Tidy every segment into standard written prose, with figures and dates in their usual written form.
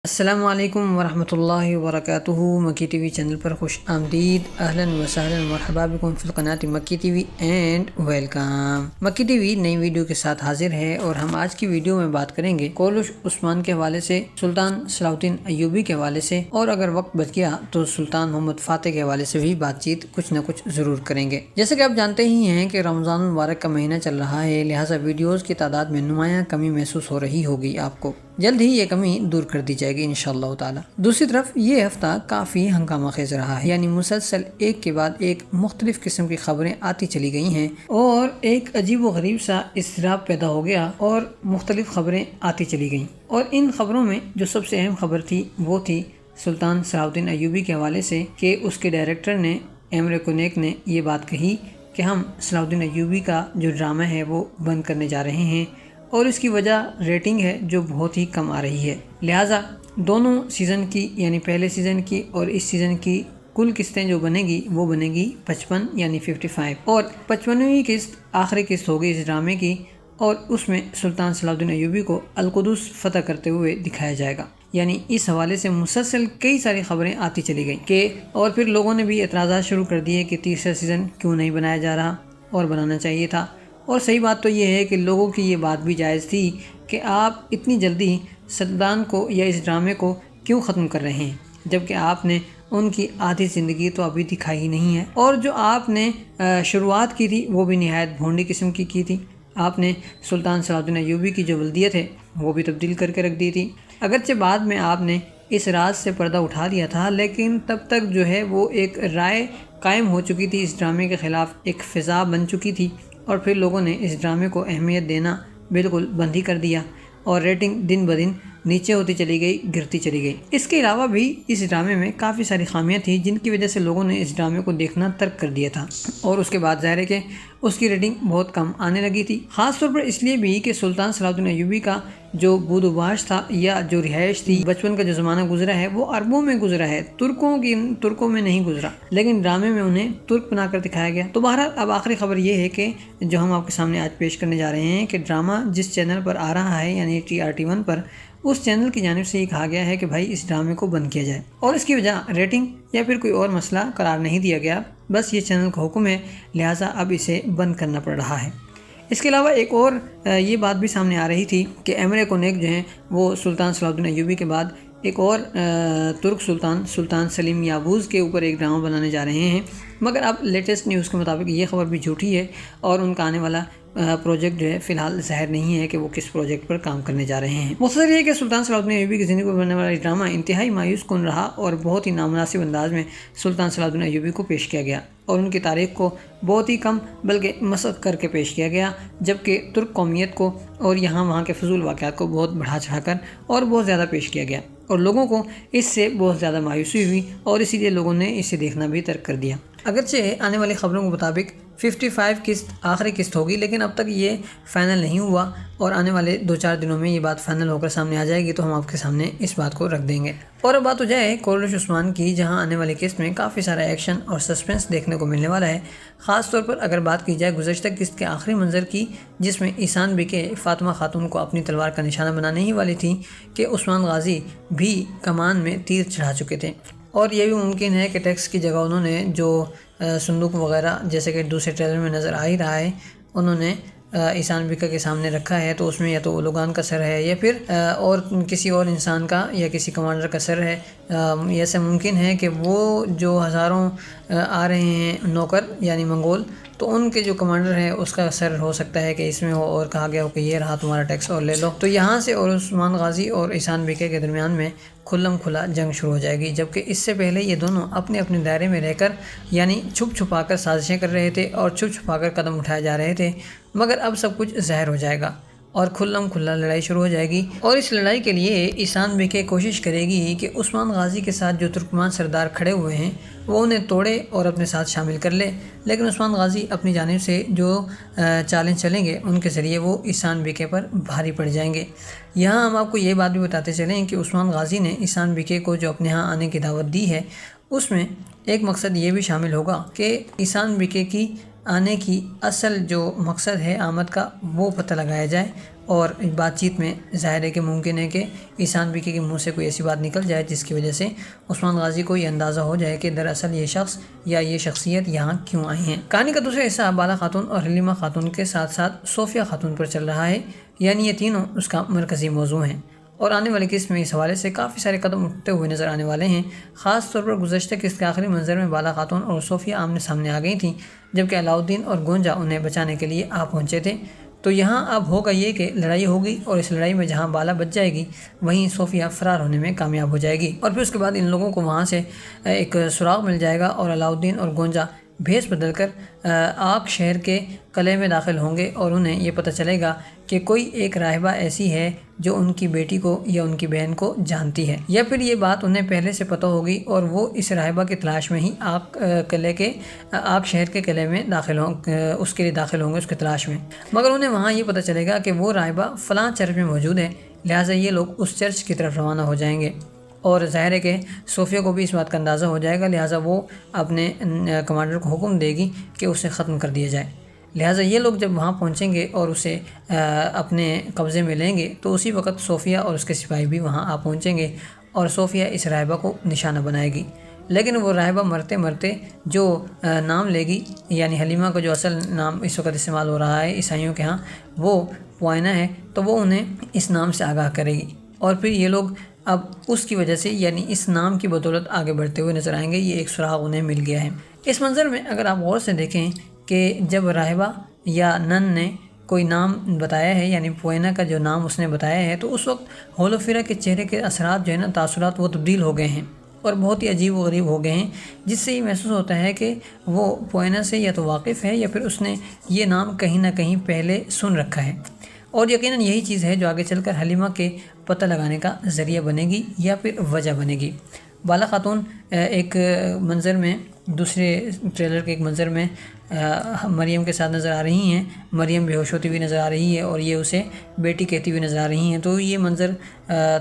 السلام علیکم ورحمۃ اللہ وبرکاتہ۔ مکی ٹی وی چینل پر خوش آمدید، اہلا وسہلا مرحبا بکم فی القناۃ مکی ٹی وی اینڈ ویلکم۔ مکی ٹی وی نئی ویڈیو کے ساتھ حاضر ہے اور ہم آج کی ویڈیو میں بات کریں گے کولش عثمان کے حوالے سے، سلطان صلاح الدین ایوبی کے حوالے سے، اور اگر وقت بچ گیا تو سلطان محمد فاتح کے حوالے سے بھی بات چیت کچھ نہ کچھ ضرور کریں گے۔ جیسے کہ آپ جانتے ہی ہیں کہ رمضان المبارک کا مہینہ چل رہا ہے، لہٰذا ویڈیوز کی تعداد میں نمایاں کمی محسوس ہو رہی ہوگی آپ کو، جلد ہی یہ کمی دور کر دی جائے گی انشاءاللہ تعالی۔ دوسری طرف یہ ہفتہ کافی ہنگامہ خیز رہا ہے، یعنی مسلسل ایک کے بعد ایک مختلف قسم کی خبریں آتی چلی گئی ہیں اور ایک عجیب و غریب سا اضطراب پیدا ہو گیا اور مختلف خبریں آتی چلی گئیں، اور ان خبروں میں جو سب سے اہم خبر تھی وہ تھی سلطان صلاح الدین ایوبی کے حوالے سے کہ اس کے ڈائریکٹر نے ایمرے کونیک نے یہ بات کہی کہ ہم صلاح الدین ایوبی کا جو ڈرامہ ہے وہ بند کرنے جا رہے ہیں، اور اس کی وجہ ریٹنگ ہے جو بہت ہی کم آ رہی ہے، لہٰذا دونوں سیزن کی یعنی پہلے سیزن کی اور اس سیزن کی کل قسطیں جو بنے گی وہ بنے گی 55 یعنی 55، اور 55ویں قسط آخری قسط ہوگی اس ڈرامے کی، اور اس میں سلطان صلاح الدین ایوبی کو القدس فتح کرتے ہوئے دکھایا جائے گا۔ یعنی اس حوالے سے مسلسل کئی ساری خبریں آتی چلی گئیں کہ، اور پھر لوگوں نے بھی اعتراضات شروع کر دیے کہ تیسرا سیزن کیوں نہیں بنایا جا رہا اور بنانا چاہیے تھا۔ اور صحیح بات تو یہ ہے کہ لوگوں کی یہ بات بھی جائز تھی کہ آپ اتنی جلدی سلطان کو یا اس ڈرامے کو کیوں ختم کر رہے ہیں، جبکہ آپ نے ان کی آدھی زندگی تو ابھی دکھائی ہی نہیں ہے، اور جو آپ نے شروعات کی تھی وہ بھی نہایت بھونڈی قسم کی تھی۔ آپ نے سلطان صلاح الدین ایوبی کی جو ولدیت ہے وہ بھی تبدیل کر کے رکھ دی تھی، اگرچہ بعد میں آپ نے اس راز سے پردہ اٹھا دیا تھا، لیکن تب تک جو ہے وہ ایک رائے قائم ہو چکی تھی، اس ڈرامے کے خلاف ایک فضا بن چکی تھی، اور پھر لوگوں نے اس ڈرامے کو اہمیت دینا بالکل بند ہی کر دیا، اور ریٹنگ دن بدن نیچے ہوتی چلی گئی، گرتی چلی گئی۔ اس کے علاوہ بھی اس ڈرامے میں کافی ساری خامیاں تھیں جن کی وجہ سے لوگوں نے اس ڈرامے کو دیکھنا ترک کر دیا تھا، اور اس کے بعد ظاہر ہے کہ اس کی ریٹنگ بہت کم آنے لگی تھی، خاص طور پر اس لیے بھی کہ سلطان صلاح الدین ایوبی کا جو بود و باش تھا یا جو رہائش تھی، بچپن کا جو زمانہ گزرا ہے وہ عربوں میں گزرا ہے، ترکوں میں نہیں گزرا، لیکن ڈرامے میں انہیں ترک بنا کر دکھایا گیا۔ تو بہرحال اب آخری خبر یہ ہے کہ جو ہم آپ کے سامنے آج پیش کرنے جا رہے ہیں کہ ڈرامہ جس چینل پر آ رہا ہے یعنی TRT1 پر، اس چینل کی جانب سے یہ کہا گیا ہے کہ بھائی اس ڈرامے کو بند کیا جائے، اور اس کی وجہ ریٹنگ یا پھر کوئی اور مسئلہ قرار نہیں دیا گیا، بس یہ چینل کا حکم ہے، لہٰذا اب اسے بند کرنا پڑ رہا ہے۔ اس کے علاوہ ایک اور یہ بات بھی سامنے آ رہی تھی کہ ایمرے کونیک جو ہیں وہ سلطان صلاح الدین ایوبی کے بعد ایک اور ترک سلطان سلیم یابوز کے اوپر ایک ڈرامہ بنانے جا رہے ہیں، مگر اب لیٹسٹ نیوز کے مطابق یہ خبر بھی جھوٹی ہے، اور ان کا آنے والا پروجیکٹ جو ہے فی الحال ظاہر نہیں ہے کہ وہ کس پروجیکٹ پر کام کرنے جا رہے ہیں۔ مختصر یہ کہ سلطان صلاح الدین ایوبی کی زندگی پر بننے والا ڈرامہ انتہائی مایوس کن رہا اور بہت ہی نامناسب انداز میں سلطان صلاح الدین ایوبی کو پیش کیا گیا، اور ان کی تاریخ کو بہت ہی کم بلکہ مسخ کر کے پیش کیا گیا، جبکہ ترک قومیت کو اور یہاں وہاں کے فضول واقعات کو بہت بڑھا چڑھا کر اور بہت زیادہ پیش کیا گیا، اور لوگوں کو اس سے بہت زیادہ مایوسی ہوئی، اور اسی لیے لوگوں نے اسے دیکھنا بھی ترک کر دیا۔ اگرچہ آنے والی خبروں کے مطابق 55 قسط آخری قسط ہوگی، لیکن اب تک یہ فائنل نہیں ہوا، اور آنے والے 2-4 دنوں میں یہ بات فائنل ہو کر سامنے آ جائے گی تو ہم آپ کے سامنے اس بات کو رکھ دیں گے۔ اور اب بات ہو جائے کولش عثمان کی، جہاں آنے والی قسط میں کافی سارا ایکشن اور سسپنس دیکھنے کو ملنے والا ہے، خاص طور پر اگر بات کی جائے گزشتہ قسط کے آخری منظر کی، جس میں ایسان بیگم فاطمہ خاتون کو اپنی تلوار کا نشانہ بنانے ہی والی تھی کہ عثمان غازی بھی کمان میں تیر چڑھا چکے تھے، اور یہ بھی ممکن ہے کہ ٹیکس کی جگہ انہوں نے جو صندوق وغیرہ جیسے کہ دوسرے ٹریلر میں نظر آ ہی رہا ہے، انہوں نے ایسان بیگم کے سامنے رکھا ہے، تو اس میں یا تو اولوگان کا سر ہے یا پھر اور کسی اور انسان کا یا کسی کمانڈر کا سر ہے۔ ایسا ممکن ہے کہ وہ جو ہزاروں آ رہے ہیں نوکر یعنی منگول، تو ان کے جو کمانڈر ہے اس کا سر ہو سکتا ہے کہ اس میں ہو، اور کہا گیا ہو کہ یہ رہا تمہارا ٹیکس اور لے لو، تو یہاں سے اور عثمان غازی اور ایسان بیگم کے درمیان میں کھلم کھلا جنگ شروع ہو جائے گی، جبکہ اس سے پہلے یہ دونوں اپنے اپنے دائرے میں رہ کر یعنی چھپ چھپا کر سازشیں کر رہے تھے اور چھپ چھپا کر قدم اٹھائے جا رہے تھے، مگر اب سب کچھ ظاہر ہو جائے گا اور کھلم کھلا لڑائی شروع ہو جائے گی، اور اس لڑائی کے لیے ایسان بیگم کوشش کرے گی کہ عثمان غازی کے ساتھ جو ترکمان سردار کھڑے ہوئے ہیں وہ انہیں توڑے اور اپنے ساتھ شامل کر لے، لیکن عثمان غازی اپنی جانب سے جو چیلنج چلیں گے ان کے ذریعے وہ ایسان بیگم پر بھاری پڑ جائیں گے۔ یہاں ہم آپ کو یہ بات بھی بتاتے چلیں کہ عثمان غازی نے ایسان بیگم کو جو اپنے ہاں آنے کی دعوت دی ہے، اس میں ایک مقصد یہ بھی شامل ہوگا کہ ایسان بیگم کی آنے کی اصل جو مقصد ہے آمد کا وہ پتہ لگایا جائے، اور بات چیت میں ظاہر ہے کہ ممکن ہے کہ احسان بیگی کے منہ سے کوئی ایسی بات نکل جائے جس کی وجہ سے عثمان غازی کو یہ اندازہ ہو جائے کہ دراصل یہ شخص یا یہ شخصیت یہاں کیوں آئی ہیں۔ کہانی کا دوسرا حصہ بالا خاتون اور حلیمہ خاتون کے ساتھ ساتھ صوفیہ خاتون پر چل رہا ہے، یعنی یہ تینوں اس کا مرکزی موضوع ہیں، اور آنے والی قسط میں اس حوالے سے کافی سارے قدم اٹھتے ہوئے نظر آنے والے ہیں۔ خاص طور پر گزشتہ قسط کے آخری منظر میں بالا خاتون اور صوفیہ آمنے سامنے آ گئی تھیں، جبکہ علاؤالدین اور گونجا انہیں بچانے کے لیے آ پہنچے تھے۔ تو یہاں اب ہوگا یہ کہ لڑائی ہوگی، اور اس لڑائی میں جہاں بالا بچ جائے گی وہیں صوفیہ فرار ہونے میں کامیاب ہو جائے گی، اور پھر اس کے بعد ان لوگوں کو وہاں سے ایک سراغ مل جائے گا اور علاؤالدین اور گونجا بھیس بدل کر آگ شہر کے قلعے میں داخل ہوں گے، اور انہیں یہ پتہ چلے گا کہ کوئی ایک راہبہ ایسی ہے جو ان کی بیٹی کو یا ان کی بہن کو جانتی ہے، یا پھر یہ بات انہیں پہلے سے پتہ ہوگی اور وہ اس راہبہ کی تلاش میں ہی آگ شہر کے قلعے میں اس کے لیے داخل ہوں گے، اس کی تلاش میں، مگر انہیں وہاں یہ پتہ چلے گا کہ وہ راہبہ فلاں چرچ میں موجود ہے، لہٰذا یہ لوگ اس چرچ کی طرف روانہ ہو جائیں گے، اور ظاہر ہے کہ صوفیہ کو بھی اس بات کا اندازہ ہو جائے گا، لہٰذا وہ اپنے کمانڈر کو حکم دے گی کہ اسے ختم کر دیا جائے۔ لہٰذا یہ لوگ جب وہاں پہنچیں گے اور اسے اپنے قبضے میں لیں گے تو اسی وقت صوفیہ اور اس کے سپاہی بھی وہاں آ پہنچیں گے، اور صوفیہ اس راہبہ کو نشانہ بنائے گی، لیکن وہ راہبہ مرتے مرتے جو نام لے گی، یعنی حلیمہ کا جو اصل نام اس وقت استعمال ہو رہا ہے عیسائیوں کے ہاں وہ پوائنا ہے، تو وہ انہیں اس نام سے آگاہ کرے گی، اور پھر یہ لوگ اب اس کی وجہ سے یعنی اس نام کی بدولت آگے بڑھتے ہوئے نظر آئیں گے۔ یہ ایک سراغ انہیں مل گیا ہے۔ اس منظر میں اگر آپ غور سے دیکھیں کہ جب راہبہ یا نن نے کوئی نام بتایا ہے، یعنی پوئینا کا جو نام اس نے بتایا ہے، تو اس وقت ہولوفیرا کے چہرے کے اثرات جو ہے نا، تاثرات وہ تبدیل ہو گئے ہیں اور بہت ہی عجیب و غریب ہو گئے ہیں، جس سے یہ محسوس ہوتا ہے کہ وہ پوئینا سے یا تو واقف ہے یا پھر اس نے یہ نام کہیں نہ کہیں پہلے سن رکھا ہے، اور یقیناً یہی چیز ہے جو آگے چل کر حلیمہ کے پتہ لگانے کا ذریعہ بنے گی یا پھر وجہ بنے گی۔ بالا خاتون ایک منظر میں، دوسرے ٹریلر کے ایک منظر میں مریم کے ساتھ نظر آ رہی ہیں، مریم بے ہوش ہوتی ہوئی نظر آ رہی ہے اور یہ اسے بیٹی کہتی ہوئی نظر آ رہی ہیں، تو یہ منظر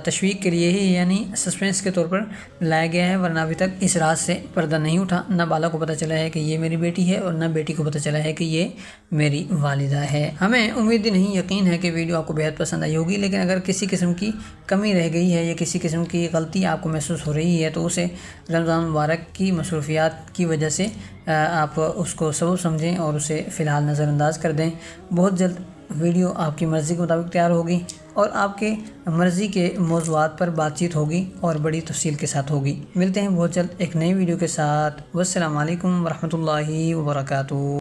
تشویق کے لیے ہی یعنی سسپینس کے طور پر لایا گیا ہے، ورنہ ابھی تک اس راز سے پردہ نہیں اٹھا، نہ بالا کو پتہ چلا ہے کہ یہ میری بیٹی ہے اور نہ بیٹی کو پتہ چلا ہے کہ یہ میری والدہ ہے۔ ہمیں امید نہیں یقین ہے کہ ویڈیو آپ کو بہت پسند آئی ہوگی، لیکن اگر کسی قسم کی کمی رہ گئی ہے یا کسی قسم کی غلطی آپ کو محسوس ہو رہی ہے تو اسے رمضان مبارک کی مصروفیات کی وجہ سے آپ اس کو سبب سمجھیں اور اسے فی الحال نظر انداز کر دیں۔ بہت جلد ویڈیو آپ کی مرضی کے مطابق تیار ہوگی اور آپ کے مرضی کے موضوعات پر بات چیت ہوگی اور بڑی تفصیل کے ساتھ ہوگی۔ ملتے ہیں بہت جلد ایک نئی ویڈیو کے ساتھ۔ والسلام علیکم ورحمۃ اللہ وبرکاتہ۔